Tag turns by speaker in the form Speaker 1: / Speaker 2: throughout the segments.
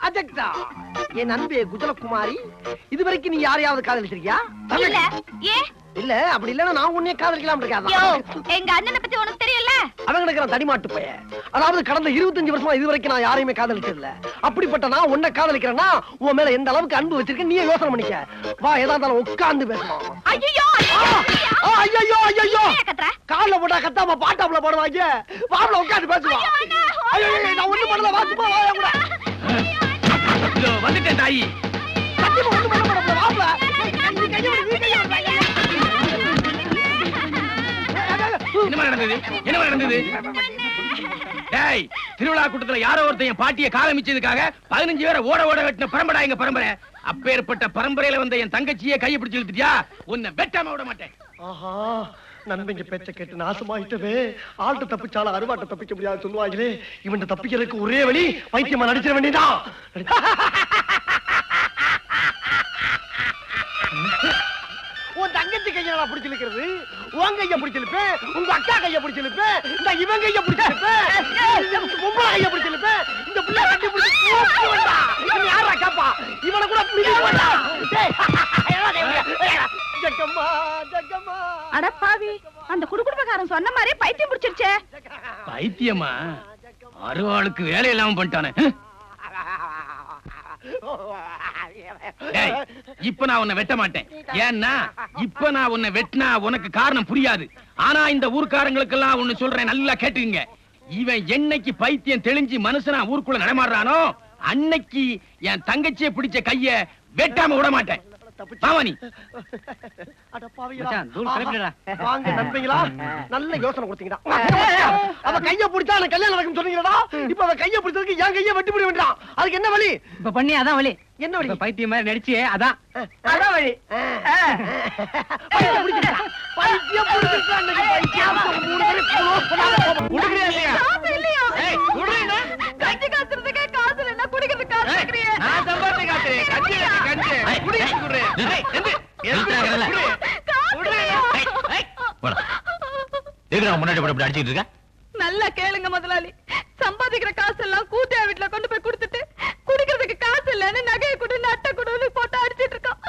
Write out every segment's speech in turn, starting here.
Speaker 1: அஜக்தா, என் அன்பே குஜலகுமாரி, இதுவரைக்கும் நீ யாரையாவது காதலிச்சிருக்கியா? இல்ல அப்படி இல்லன்னா நான் உன்னையே காதலிக்கலாம் இருக்காதா?
Speaker 2: எங்க அண்ணனை பத்தி உனக்கு தெரியல?
Speaker 1: அவன் கிடக்குறான் தடிமாட்டு பையன். அதாவது கடந்த 25 வருஷமா இதுவரைக்கும் நான் யாரையுமே காதலிச்சது இல்ல. அப்படிப்பட்ட நான் உன்னை காதலிக்கிறேன்னா உன் மேல எந்த அளவுக்கு அன்பு வச்சிருக்கேன் நீயே யோசனை பண்ணிக்க. வா, ஏதா இருந்தாலும் உட்கார்ந்து பேசலாம்.
Speaker 2: ஐயோ
Speaker 1: ஐயோ ஐயோ, கால்ல போட்டா கத்தாம பாட்டாப்புல போடுவாங்க. வாப்ல உட்கார்ந்து பேசுவா. ஐயோ நான் ஒண்ணு பண்ணல, வாத்து போ வாயா கூட.
Speaker 3: வந்துட்டேன் தாயி.
Speaker 1: சத்தியமா ஒண்ணு பண்ண மாட்டேன் வாப்ல.
Speaker 3: என்ன நடந்தது? என்ன நடந்தது? டேய், திருவிழா கூட்டத்துல யாரோ ஒருத்தன் பாட்டியை காலமிச்சதுக்காக 15 பேரை ஓட ஓட வெட்டின பரம்பரை எங்க பரம்பரை. அப்பேற்பட்ட பரம்பரையில வந்த என் தங்கச்சியை கையை பிடிச்சு இழுத்துட்டியா? உன்னை வெட்டாம விட மாட்டேன்.
Speaker 1: ஆஹா, நண்பங்க பேச்ச கேட்டு நாசமாயிட்டவே. ஆள்கிட்ட தப்பிச்சாலும் அருவாட்ட தப்பிக்க முடியாது சொல்லுவாங்களே. இவன் தப்பிக்கிறதுக்கு ஒரே வழி வைத்தியமா நடிச்சிட வேண்டியதான். உன் தங்கச்சி கையை நான் பிடிச்சிருக்கிறது, உன் கையை பிடிச்சிருப்பேன், உங்க அக்கா கையை பிடிச்சிருப்பேன், இந்த இவன் கையை பிடிச்சிருப்பேன், பொம்பளை கையை பிடிச்சிருப்பேன், இந்த பிள்ளை கட்டி பிடிச்சி யாரா கேப்பா? இவனை கூட
Speaker 2: அடப்பாவி, அந்த குடுகுடுப்பக்காரன் சொன்ன மாதிரி பைத்தியம் பிடிச்சிருச்சே.
Speaker 3: பைத்தியமா? அருவாளுக்கு வேலை இல்லாம பண்ணிட்டானே. இப்ப நான் உன்னை வெட்ட மாட்டேன். ஏன்னா இப்ப நான் உன்னை வெட்டினா உனக்கு காரணம் புரியாது. ஆனா இந்த ஊர்க்காரங்களுக்கு எல்லாம் ஒண்ணு சொல்றேன், நல்லா கேட்டுங்க. இவன் என்னைக்கு பைத்தியம் தெளிஞ்சு மனுஷனா ஊருக்குள்ள நடமாடுறானோ அன்னைக்கு என் தங்கச்சியை பிடிச்ச கைய வெட்டாம விட மாட்டேன்.
Speaker 1: நல்ல யோசனை கொடுத்தீங்கடா. அவ கைய பிடிச்சா எனக்கு கல்யாணம் நடக்கும் சொன்னீங்கடா. இப்ப அவ கைய பிடிச்சதுக்கு என் கைய வெட்டி விட வேண்டாம். அதுக்கு என்ன வழி?
Speaker 4: இப்ப பண்ணி அதான் வழி.
Speaker 1: என்ன வழி?
Speaker 4: பைத்தியம் மாதிரி நடிச்சு அதான் வழி.
Speaker 1: பைத்தியம் பிடிச்சிருக்கா அன்னைக்கு பைத்தியம். 3 பேரும் க்ளோஸ் பண்ணாத குடுக்குறியா இல்லையா?
Speaker 2: இல்லையா? குடுறீங்க. கஞ்சி காசுறதுக்கே காசு இல்ல, குடிக்கிறது காசு கேக்குறீங்க.
Speaker 3: நான் சம்பாதிச்சு காசுறேன். கஞ்சி கஞ்சி குடி குடுறேன்.
Speaker 2: நல்லா கேளுங்க முதலாளி. சம்பாதிக்கிற காசு எல்லாம் கூட்டியா வீட்டுல கொண்டு போய் கொடுத்துட்டு குடிக்கிறதுக்கு காசு இல்லன்னு நகையை கொடு நட்டை கொடுன்னு போட்டு அடிச்சிட்டு இருக்கான்.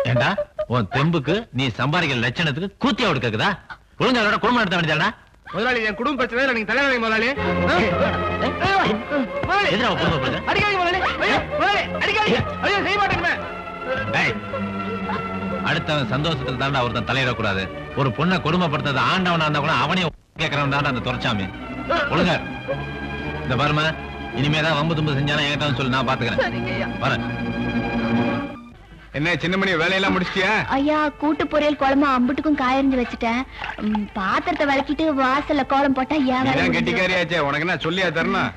Speaker 5: ஏண்டா உன் தெம்புக்கு நீ சம்பாதிக்கிற லட்சணத்துக்கு கூத்தியா கொடுக்குதா? ஒழுங்கா குடும்பம் நடத்த வேண்டியதாடா.
Speaker 3: முதலாளி, என் குடும்ப பிரச்சனை நீங்க தலைவலி முதலாளி.
Speaker 5: எதிரா குடும்பம்
Speaker 3: அடிக்காதீங்க முதலாளி. அடிக்காதீங்க. ஐயோ செய்ய மாட்டேங்குமே.
Speaker 5: அடுத்தவன் சந்தோஷத்துக்கு தாண்டா ஒருத்தன் தலையிடக்கூடாது. ஒரு பொண்ணை கொடுமைப்படுத்தது ஆண்டவனா இருந்தா கூட அவனையும் கேட்கறவன் தாண்டா அந்த துரைச்சாமி. ஒழுங்க இந்த பாருமா, இனிமேதான் வம்பு தும்பு செஞ்சாலும் என்கிட்ட சொல்லி நான் பாத்துக்கிறேன். வரேன்.
Speaker 3: என்ன சின்னமணி, வேலையெல்லாம் முடிச்சிட்டியா?
Speaker 6: ஐயா, கூட்டு பொரியல் குழம்பு அம்புட்டுக்கும் காயறிஞ்சு வச்சுட்டேன். பாத்திரத்தை விளக்கிட்டு வாசல்ல கோலம் போட்டா
Speaker 3: ஏன் கெட்டிக்காரியாச்சே, உனக்கு என்ன சொல்லியா தரணும்?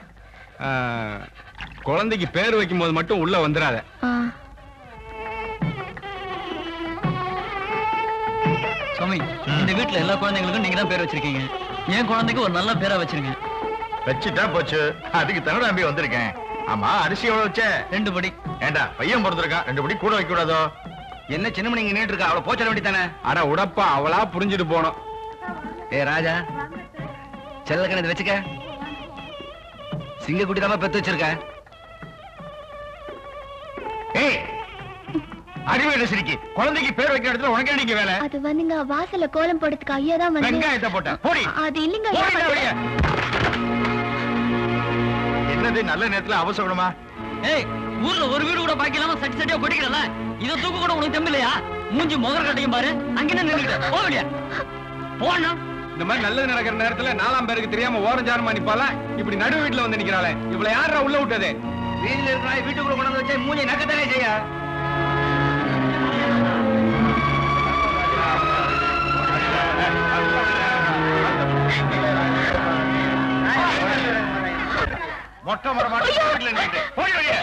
Speaker 3: குழந்தைக்கு பேர் வைக்கும் போது மட்டும் உள்ள வந்துடாத.
Speaker 4: சுவாமி, இந்த வீட்டுல எல்லா குழந்தைங்களுக்கும் நீங்க தான் பேர் வச்சிருக்கீங்க. என் குழந்தைக்கு ஒரு நல்ல பேரா வச்சிருங்க.
Speaker 5: வச்சுட்டா போச்சு, அதுக்கு தன்னோட நம்பி வந்திருக்கேன். ஆமா, அரிசி எவ்வளவு வச்ச?
Speaker 4: 2 படி.
Speaker 5: ஏண்டா பையன் பிறந்திருக்கான், 2 படி கூட வைக்க கூடாதோ?
Speaker 3: என்ன சின்னமணி இங்க நின்று இருக்கா? அவளை போச்சல வேண்டித்தானே. அட உடப்பா, அவளா புரிஞ்சுட்டு போனோம். ஏ ராஜா, செல்லக்கண இதை வச்சுக்க. சிங்கக்குட்டி தான் பெத்து வச்சிருக்க.
Speaker 5: ஏய், அறிவு சிரிக்கி, குழந்தைக்கு பேர் வைக்கிற இடத்துல உனக்கு நீங்க வேலை?
Speaker 6: அது வந்துங்க வாசல்ல கோலம் போடுறதுக்கு ஐயா தான் வந்து.
Speaker 5: வெங்காயத்தை போட்ட போடி.
Speaker 6: அது இல்லைங்க.
Speaker 5: என்னது நல்ல நேரத்துல அவசரமா?
Speaker 4: ஏய், ஊர்ல ஒரு வீடு கூட பாக்கி இல்லாம சட்டி சட்டியா கொட்டிக்கிறல, இத தூக்க கூட உனக்கு தெம்பு இல்லையா? மூஞ்சி முகர கட்டையும் பாரு. அங்க என்ன நின்னுக்கிட்ட போகலையா? போனா
Speaker 3: இந்த மாதிரி நல்லது நடக்கிற நேரத்துல 4ஆம் பேருக்கு தெரியாம ஓரஞ்சாரமா நிப்பால. இப்படி நடு வீட்டுல வந்து நிக்கிறாளே, இவளை யாரா உள்ள விட்டது? வீட்டுல இருக்கிற வீட்டுக்குள்ள கொண்டு வந்து வச்சா மூஞ்சி நக்கத்தானே செய்ய.
Speaker 5: மொட்டை மரமாட்டி வீட்டுல நின்று போய் வெளியே.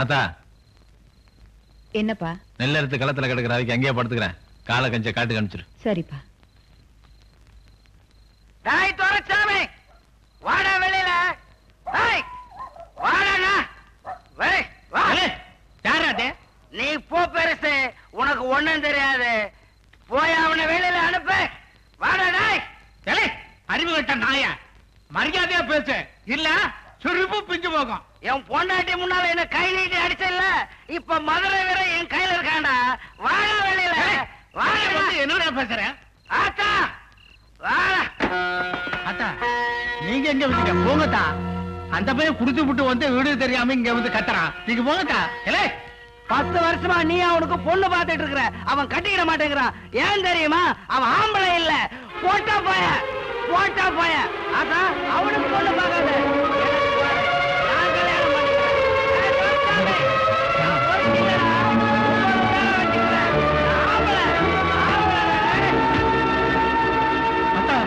Speaker 5: அத்தா,
Speaker 2: என்னப்பா?
Speaker 5: நெல் எடுத்து களத்துல கிடக்குற அதுக்கு எங்கேயா படுத்துக்கிறேன். காலை கஞ்ச காட்டு காமிச்சிரு.
Speaker 2: சரிப்பா.
Speaker 4: டேய் துரைசாமி, வாடா வெளியில. டேய் வாடா. வா. யாராடே?
Speaker 7: நீ போ பெருசு, உனக்கு ஒண்ணும் தெரியாது. போய் அவனை வெளியில அனுப்பு. வாடா டேய்.
Speaker 3: அறிவு கட்ட நாயா, மரியாதையா பேசு, இல்ல சுருப்பு பிஞ்சு போகும்.
Speaker 7: என் பொண்டாட்டி முன்னால என்ன கை நீட்டி அடிச்சல, இப்ப மதுரை வரை என் கையில இருக்காண்டா. வாடா வெளியில. வாடா.
Speaker 3: என்ன பேசுற?
Speaker 7: ஆத்தா வாடா.
Speaker 3: அத்தா, நீங்க எங்க வந்தீங்க? போங்கத்தா. அந்த பையன் குடிச்சு விட்டு வந்து வீடு தெரியாம இங்க வந்து கத்துறான். நீங்க போங்கத்தா.
Speaker 7: 10 வருஷமா நீ அவனுக்கு பொண்ணு பார்த்துட்டு இருக்கிற, அவன் கட்டிக்கிட மாட்டேங்கிறான். ஏன் தெரியுமா? அவன் ஆம்பளை இல்ல, போட்டா போய. அதான் அவனுக்கு பொண்ணு பார்க்காத. நான் கல்யாணம் பண்ணிக்கிறேன். நான் பொறுப்பில்லைடா. உங்களோட வச்சுக்கிறேன். ஆம்பளை.
Speaker 3: அத்தா,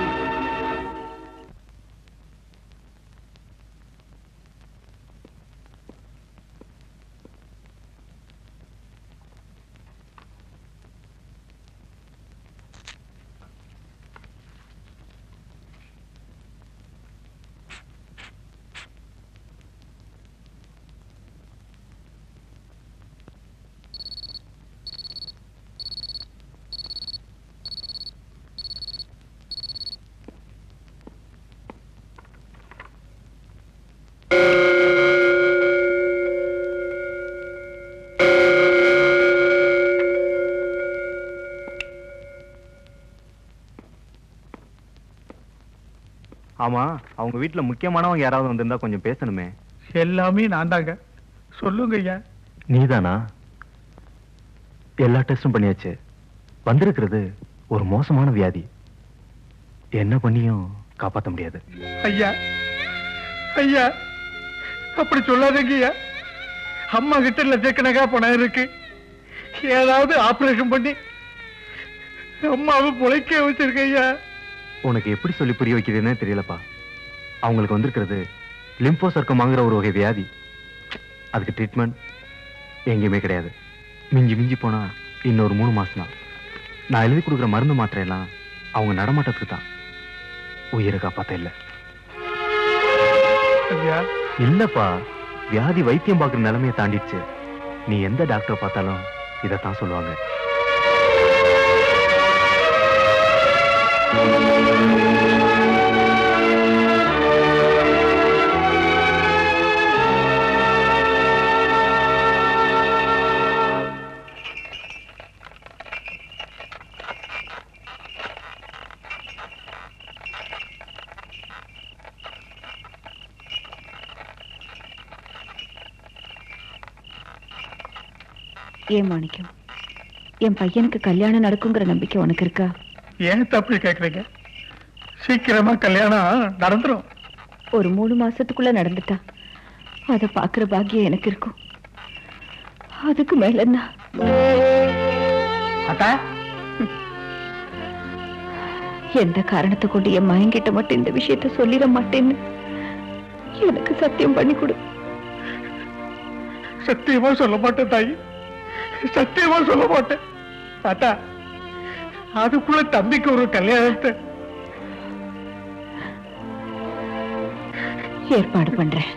Speaker 8: ஆமா, அவங்க வீட்டுல முக்கியமானவங்க யாராவது வந்திருந்தா கொஞ்சம் பேசணுமே.
Speaker 3: எல்லாமே நான் தாங்க. சொல்லுங்க ஐயா.
Speaker 8: நீதானா? எல்லா டெஸ்டும் பண்ணியாச்சு. வந்திருக்கிறது ஒரு மோசமான வியாதி. என்ன பண்ணியும் காப்பாத்த முடியாது.
Speaker 3: ஐயா, அப்படி சொல்லாதீங்க ஐயா. அம்மா கிட்ட லட்சக்கணக்கா பணம் இருக்கு. ஏதாவது ஆபரேஷன் பண்ணி அம்மாவை பொழைக்க வச்சிருக்க ஐயா.
Speaker 8: உனக்கு எப்படி சொல்லி புரிய வைக்கிறதுன்னே தெரியலப்பா. அவங்களுக்கு வந்திருக்கிறது லிம்போசர்க்கமாங்கிற ஒரு வகை வியாதி. அதுக்கு ட்ரீட்மெண்ட் எங்கேயுமே கிடையாது. மிஞ்சி போனா இன்னொரு 3 மாசம் தான். நான் எழுதி கொடுக்குற மருந்து மாத்திரையெல்லாம் அவங்க நடமாட்டத்துக்கு தான். உயிரை காப்பாத்த இல்ல. இல்லப்பா, வியாதி வைத்தியம் பார்க்குற நிலைமையை தாண்டிடுச்சு. நீ எந்த டாக்டரை பார்த்தாலும் இதைத்தான் சொல்லுவாங்க.
Speaker 2: ஏன் மாணிக்கம், என் பையனுக்கு கல்யாணம் நடக்குங்கிற நம்பிக்கை உனக்கு இருக்கா?
Speaker 3: ஏன் தப்பு கேக்குறீங்க? சீக்கிரமா கல்யாணம் நடந்துரும்.
Speaker 2: ஒரு 3 மாசத்துக்குள்ள நடந்துட்டா அத பாக்குற பாக்கியம் எனக்கு இருக்கும். அதுக்கு மேல என்ன? எந்த காரணத்தை கொண்டு என் மயங்கிட்ட மட்டும் இந்த விஷயத்த சொல்லிட மாட்டேன்னு எனக்கு சத்தியம் பண்ணி கொடு.
Speaker 3: சத்தியமா சொல்ல மாட்டேன் தாயி, சத்தியமா சொல்ல மாட்டேன். அத்தா, அதுக்குள்ள தம்பிக்கு ஒரு கல்யாணத்தை
Speaker 2: ஏற்பாடு பண்றேன்.